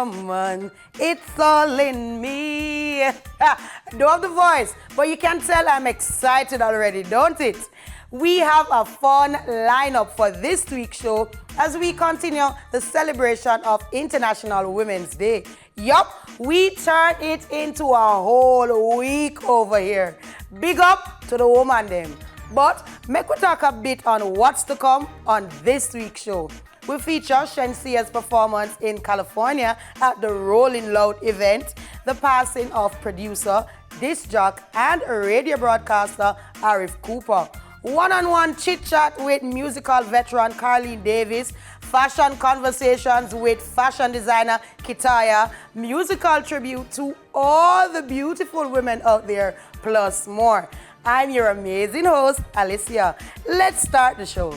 woman. It's all in me. Don't have the voice, but you can tell I'm excited already, don't it? We have a fun lineup for this week's show as we continue the celebration of International Women's Day. Yup, we turn it into a whole week over here. Big up to the woman them. But make we talk a bit on what's to come on this week's show. We feature Shensea's performance in California at the Rolling Loud event, the passing of producer, disc jock, and radio broadcaster Arif Cooper, one-on-one chit-chat with musical veteran Carleen Davis, fashion conversations with fashion designer Kitaya, musical tribute to all the beautiful women out there, plus more. I'm your amazing host, Alicia. Let's start the show.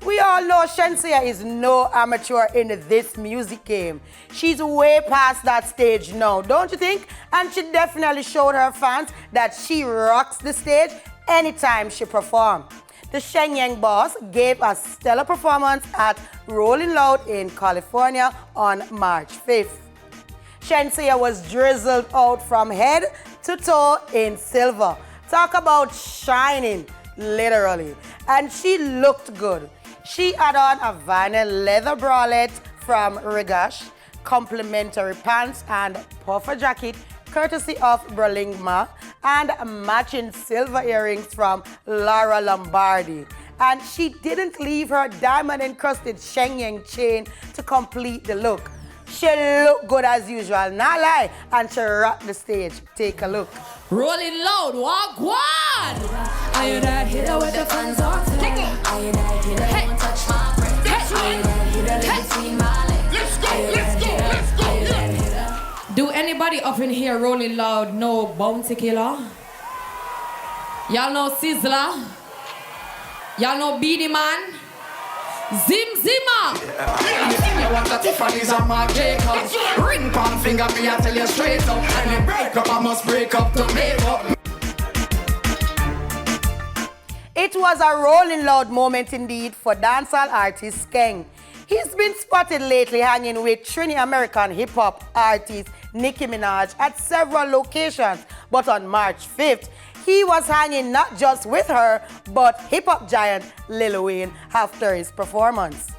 We all know Shensea is no amateur in this music game. She's way past that stage now, don't you think? And she definitely showed her fans that she rocks the stage anytime she performs. The Shenyang boss gave a stellar performance at Rolling Loud in California on March 5th. Shensea was drizzled out from head to toe in silver. Talk about shining, literally. And she looked good. She had on a vinyl leather bralette from Rigash, complimentary pants and puffer jacket courtesy of Berlingma, and matching silver earrings from Laura Lombardi. And she didn't leave her diamond-encrusted Shenyang chain to complete the look. She looked good as usual, not lie, and she rocked the stage. Take a look. Rolling Loud, walk one. Are you that hitter with the fans on tonight? Are you that hitter that won't touch my brain? Are you that hitter that between my legs? Let's go. Are you that hitter? Do anybody up in here Rolling Loud know Bounty Killer? Y'all know Sizzler? Y'all know Beanie Man? Zim Zimmer! You want the Tiffany's on my Jacobs. Ring palm finger, me I tell you straight up. And you break up, I must break up to make up. It was a Rolling Loud moment indeed for dancehall artist Skeng. He's been spotted lately hanging with Trini American hip-hop artist Nicki Minaj at several locations. But on March 5th, he was hanging not just with her, but hip-hop giant Lil Wayne after his performance.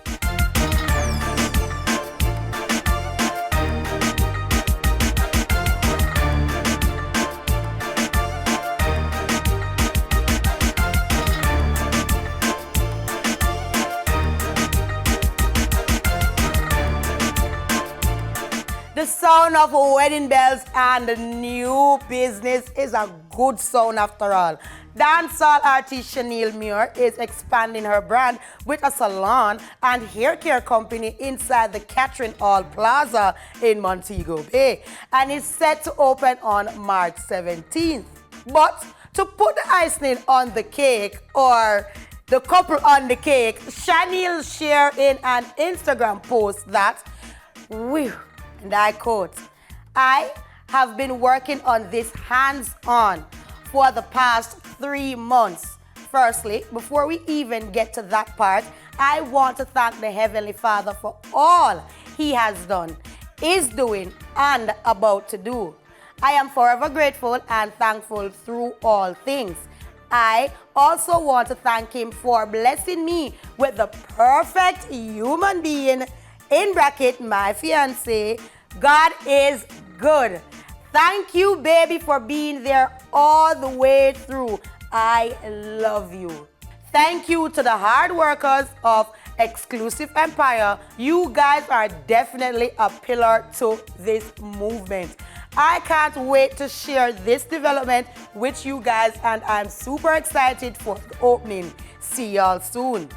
The sound of wedding bells and the new business is a good sound after all. Dancehall artist Chanel Muir is expanding her brand with a salon and hair care company inside the Catherine Hall Plaza in Montego Bay, and is set to open on March 17th. But to put the icing on the cake, or the couple on the cake, Chanel shared in an Instagram post that, and I quote, "I have been working on this hands-on for the past 3 months. Firstly, before we even get to that part, I want to thank the Heavenly Father for all He has done, is doing, and about to do. I am forever grateful and thankful through all things. I also want to thank Him for blessing me with the perfect human being, in bracket, my fiancé. God is good. Thank you, baby, for being there all the way through. I love you. Thank you to the hard workers of Exclusive Empire. You guys are definitely a pillar to this movement. I can't wait to share this development with you guys, and I'm super excited for the opening. See y'all soon."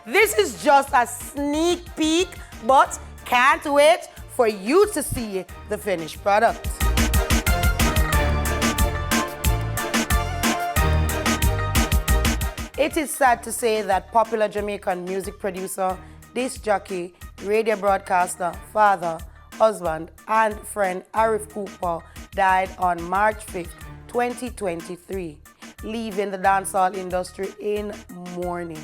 This is just a sneak peek, but can't wait for you to see the finished product. It is sad to say that popular Jamaican music producer, disc jockey, radio broadcaster, father, husband, and friend Arif Cooper died on March 5th, 2023, leaving the dancehall industry in mourning.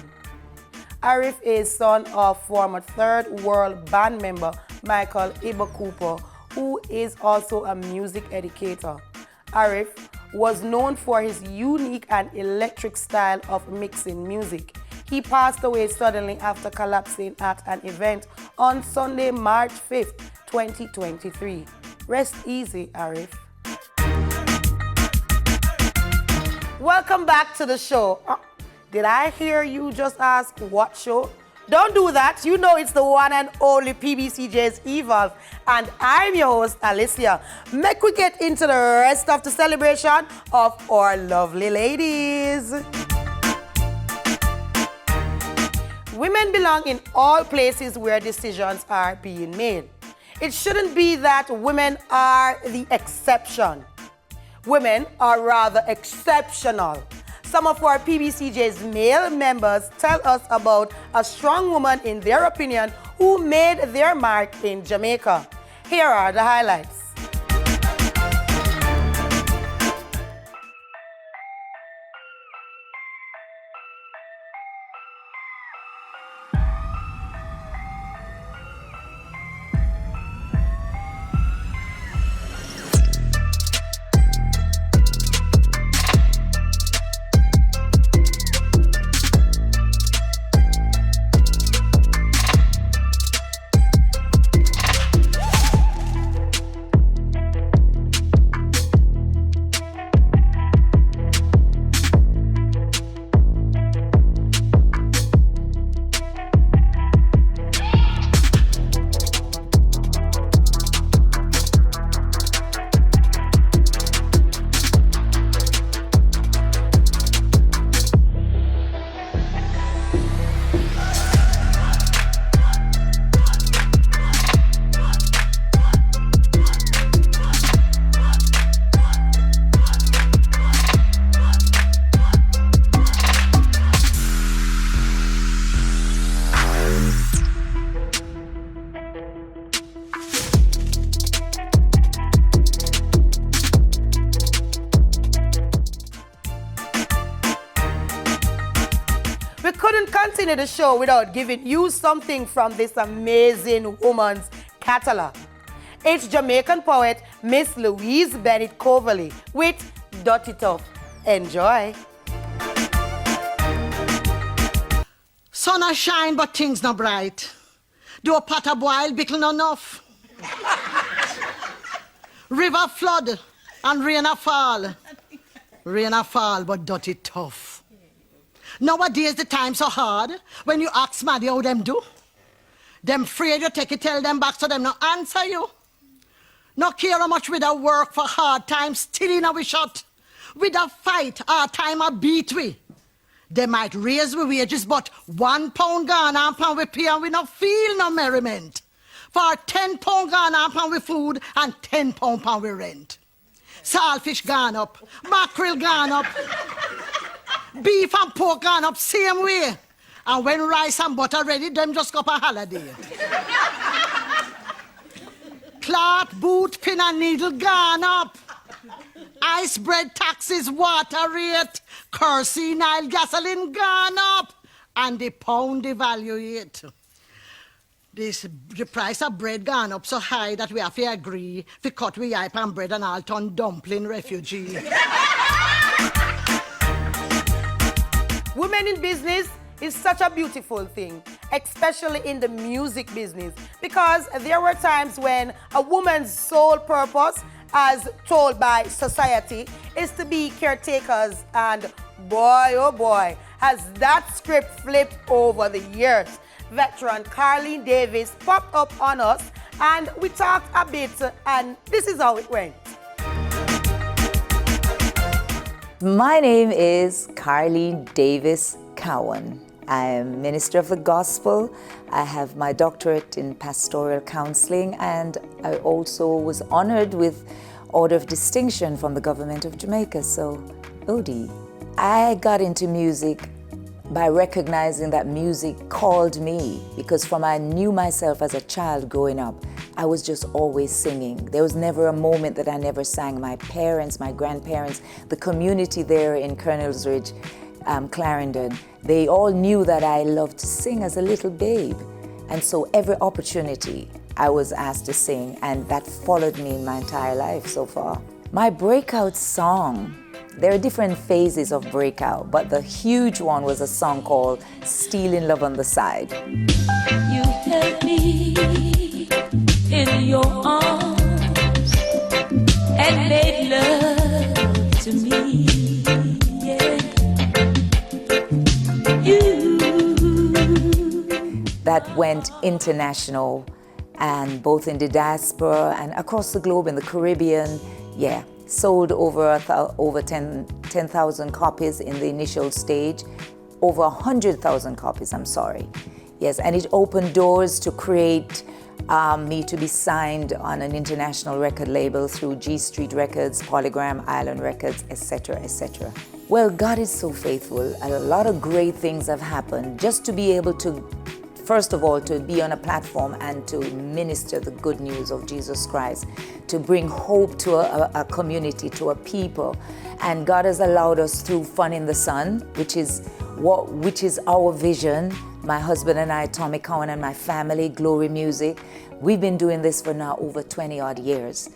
Arif is son of former Third World Band member Michael Iba Cooper, who is also a music educator. Arif was known for his unique and electric style of mixing music. He passed away suddenly after collapsing at an event on Sunday, March 5th, 2023. Rest easy, Arif. Welcome back to the show. Did I hear you just ask what show? Don't do that. You know it's the one and only PBCJ's E-Volve. And I'm your host, Alicia. Make we get into the rest of the celebration of our lovely ladies. Women belong in all places where decisions are being made. It shouldn't be that women are the exception. Women are rather exceptional. Some of our PBCJ's male members tell us about a strong woman in their opinion who made their mark in Jamaica. Here are the highlights. We couldn't continue the show without giving you something from this amazing woman's catalog. It's Jamaican poet Miss Louise Bennett Coverley with Dirty Tough. Enjoy. Sun a shine, but things not bright. Do a pot a boil, bickle not enough. River flood and rain a fall. Rain a fall, but dirty tough. Nowadays the time so hard, when you ask Maddie how them do, them afraid you take it, tell them back so them no answer you. No care how much we da work for hard times, still in our shot. We da fight, our time a beat we. They might raise we wages, but £1 gone and pound we pay and we no feel no merriment. For £10 gone and pound we food and £10 pound we rent. Saltfish gone up, mackerel gone up. Beef and pork gone up same way. And when rice and butter ready, them just go up a holiday. Cloth, boot, pin and needle gone up. Ice bread taxes, water rate, kerosene, oil, gasoline gone up. And the pound devaluate. The price of bread gone up so high that we have to agree to cut we hype and bread and all turn dumpling refugee. Women in business is such a beautiful thing, especially in the music business, because there were times when a woman's sole purpose, as told by society, is to be caretakers, and boy, oh boy, has that script flipped over the years. Veteran Carleen Davis popped up on us, and we talked a bit, and this is how it went. My name is Carleen Davis Cowan. I am Minister of the Gospel. I have my doctorate in pastoral counseling, and I also was honored with Order of Distinction from the government of Jamaica, so OD. I got into music by recognizing that music called me, because from I knew myself as a child growing up, I was just always singing. There was never a moment that I never sang. My parents, my grandparents, the community there in Colonel's Ridge, Clarendon, they all knew that I loved to sing as a little babe. And so every opportunity I was asked to sing, and that followed me my entire life so far. My breakout song, there are different phases of breakout, but the huge one was a song called Stealing Love on the Side. You held me in your arms and made love to me. Yeah. You. That went international, and both in the diaspora and across the globe in the Caribbean. Yeah, sold over 10,000 copies in the initial stage, over 100,000 copies, I'm sorry. Yes, and it opened doors to create me to be signed on an international record label through G Street Records, Polygram Island Records, etc., etc. Well, God is so faithful. A lot of great things have happened. Just to be able to, first of all, to be on a platform and to minister the good news of Jesus Christ, to bring hope to a community, to a people. And God has allowed us through Fun in the Sun, which is our vision. My husband and I, Tommy Cowan, and my family, Glory Music, we've been doing this for now over 20 odd years.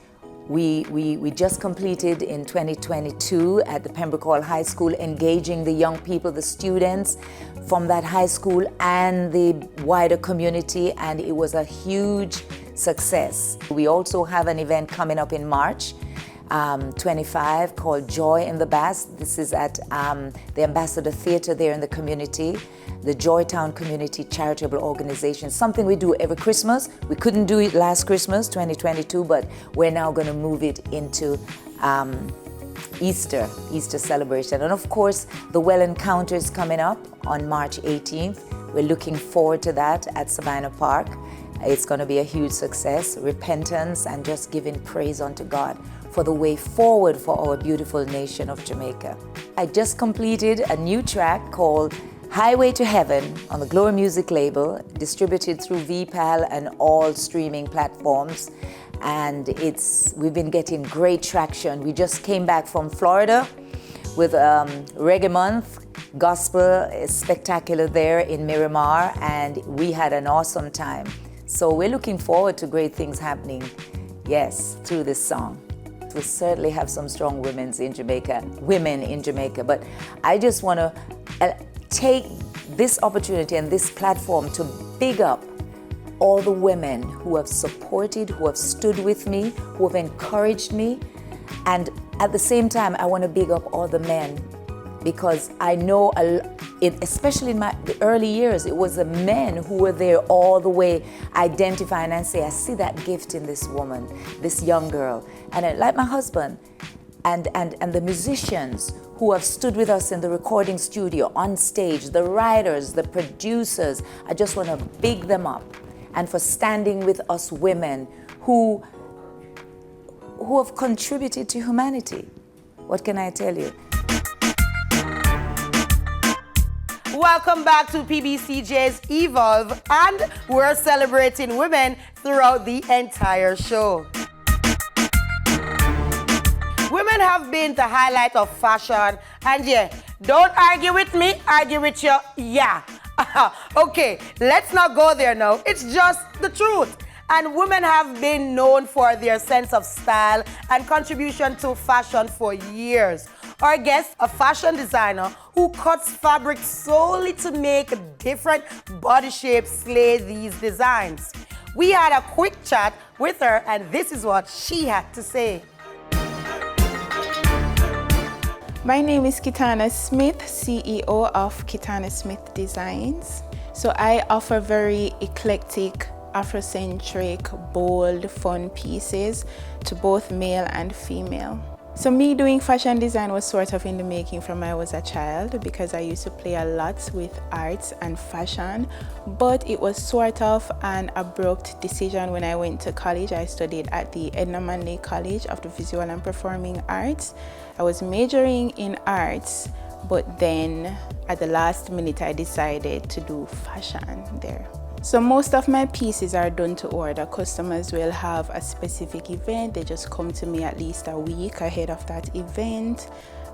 We just completed in 2022 at the Pembroke Hall High School, engaging the young people, the students from that high school and the wider community, and it was a huge success. We also have an event coming up in March 25 called Joy in the Bass. This is at the Ambassador Theatre there in the community, the Joytown Community Charitable Organization, something we do every Christmas. We couldn't do it last Christmas, 2022, but we're now going to move it into Easter celebration. And of course, the Well Encounter is coming up on March 18th. We're looking forward to that at Savannah Park. It's going to be a huge success, repentance, and just giving praise unto God for the way forward for our beautiful nation of Jamaica. I just completed a new track called Highway to Heaven on the Glory Music label, distributed through VPAL and all streaming platforms. And we've been getting great traction. We just came back from Florida with Reggae Month. Gospel is spectacular there in Miramar, and we had an awesome time. So we're looking forward to great things happening, yes, through this song. We certainly have some strong women in Jamaica, but I just want to take this opportunity and this platform to big up all the women who have supported, who have stood with me, who have encouraged me. And at the same time, I want to big up all the men, because I know, especially in the early years, it was the men who were there all the way, identifying and say, I see that gift in this woman, this young girl. And like my husband, and the musicians who have stood with us in the recording studio, on stage, the writers, the producers, I just want to big them up. And for standing with us women who have contributed to humanity. What can I tell you? Welcome back to PBCJ's E-Volve, and we're celebrating women throughout the entire show. Women have been the highlight of fashion, and yeah, don't argue with me, argue with you, yeah. Okay, let's not go there now. It's just the truth. And women have been known for their sense of style and contribution to fashion for years. Our guest, a fashion designer who cuts fabric solely to make different body shapes, slay these designs. We had a quick chat with her, and this is what she had to say. My name is Kitana Smith, CEO of Kitana Smith Designs. So I offer very eclectic, Afrocentric, bold, fun pieces to both male and female. So me doing fashion design was sort of in the making from when I was a child, because I used to play a lot with arts and fashion, but it was sort of an abrupt decision when I went to college. I studied at the Edna Manley College of the Visual and Performing Arts. I was majoring in arts, but then at the last minute I decided to do fashion there. So most of my pieces are done to order. Customers will have a specific event. They just come to me at least a week ahead of that event.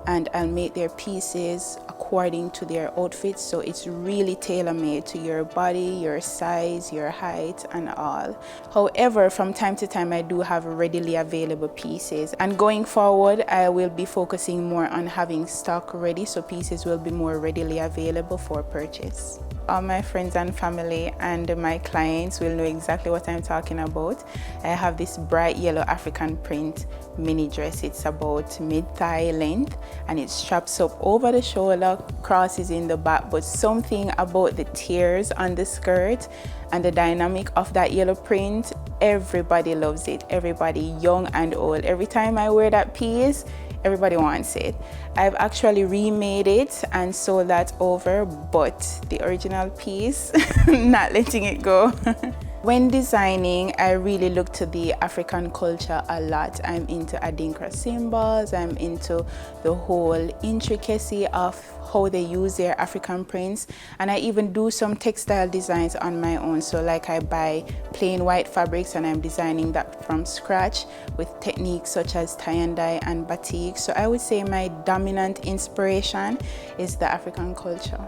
and I'll make their pieces according to their outfits, so it's really tailor-made to your body, your size, your height, and all. However, from time to time I do have readily available pieces, and going forward I will be focusing more on having stock ready, so pieces will be more readily available for purchase. All my friends and family and my clients will know exactly what I'm talking about. I have this bright yellow African print mini dress. It's about mid-thigh length and it straps up over the shoulder, crosses in the back, but something about the tears on the skirt and the dynamic of that yellow print, everybody loves it. Everybody, young and old. Every time I wear that piece, everybody wants it. I've actually remade it and sold that over, but the original piece, not letting it go. When designing, I really look to the African culture a lot. I'm into Adinkra symbols, I'm into the whole intricacy of how they use their African prints, and I even do some textile designs on my own. So like I buy plain white fabrics and I'm designing that from scratch with techniques such as tie and dye and batik. So I would say my dominant inspiration is the African culture.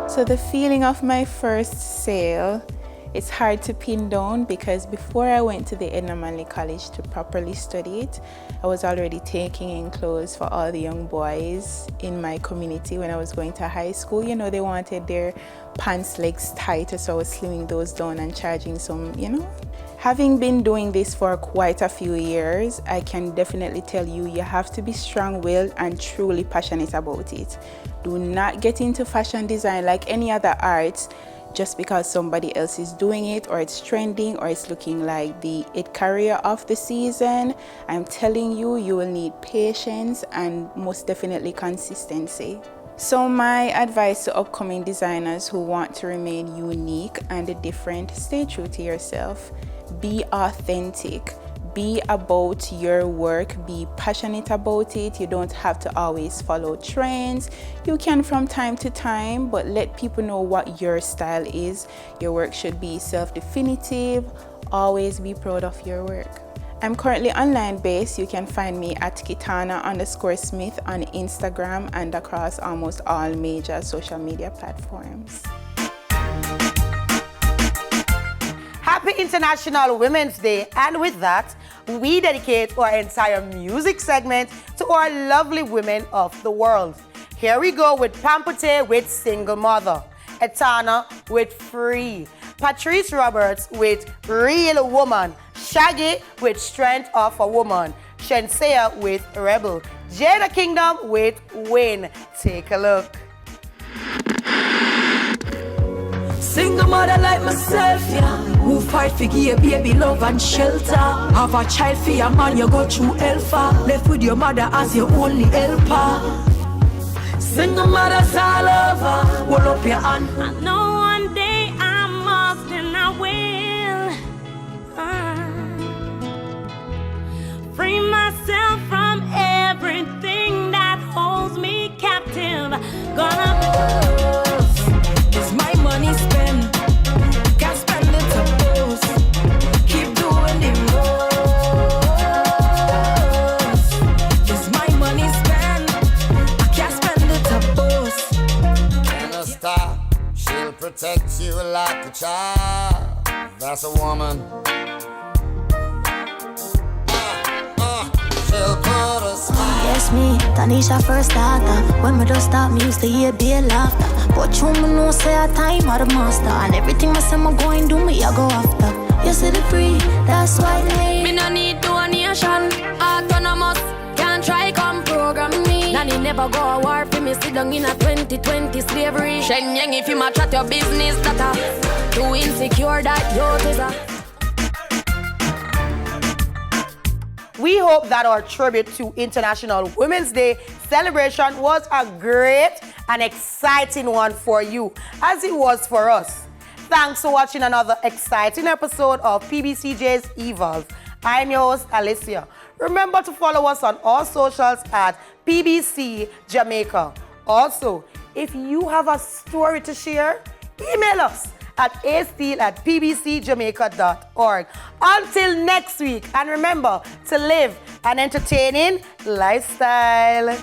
So the feeling of my first sale, it's hard to pin down because before I went to the Edna Manley College to properly study it, I was already taking in clothes for all the young boys in my community when I was going to high school. You know, they wanted their pants legs tighter, so I was slimming those down and charging some, you know. Having been doing this for quite a few years, I can definitely tell you, you have to be strong-willed and truly passionate about it. Do not get into fashion design like any other arts just because somebody else is doing it or it's trending or it's looking like the it career of the season. I'm telling you, you will need patience and most definitely consistency. So my advice to upcoming designers who want to remain unique and different, stay true to yourself. Be authentic. Be about your work, be passionate about it. You don't have to always follow trends. You can from time to time, but let people know what your style is. Your work should be self-definitive. Always be proud of your work. I'm currently online based. You can find me at Kitana_Smith on Instagram and across almost all major social media platforms. Happy International Women's Day, and with that, we dedicate our entire music segment to our lovely women of the world. Here we go with Pampute with Single Mother, Etana with Free, Patrice Roberts with Real Woman, Shaggy with Strength of a Woman, Shensea with Rebel, Jada Kingdom with Win. Take a look. Single mother like myself, yeah, who fight for your baby love and shelter. Have a child for your man, you go through hellfire. Left with your mother as your only helper. Single mothers all over, hold up your hand. I know one day I must and I will free myself from everything that holds me captive. Gonna it's my money spent, can't spend it to boost. Keep doing the most. It's my money spent, I can't spend it to boost. And a star, she'll protect you like a child. That's a woman. She'll put a smile. Yes, me, Tanisha first daughter. When me just start, me used to hear be laughter. But you me know say a time are the master. And everything I say I'm going do me, I go after. You see the free, that's why they me no need donation, autonomous, can't try come program me. Nanny never go a war for me, sit down in a 2020 slavery. Shen yang if you match at your business, that a too insecure that you is a. We hope that our tribute to International Women's Day celebration was a great and exciting one for you, as it was for us. Thanks for watching another exciting episode of PBCJ's E-Volve. I'm your host, Alicia. Remember to follow us on all socials at PBCJamaica. Also, if you have a story to share, email us at asteel@pbcjamaica.org. Until next week, and remember to live an entertaining lifestyle.